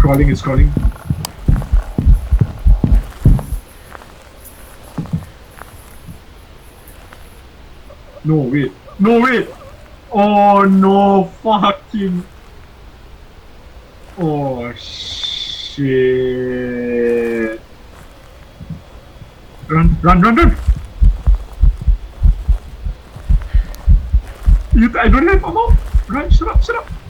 crawling, it's crawling. No, wait. No, wait! Oh, no, fucking... Oh, shit. Run, run, run, run! I don't have ammo! Run, shut up, shut up!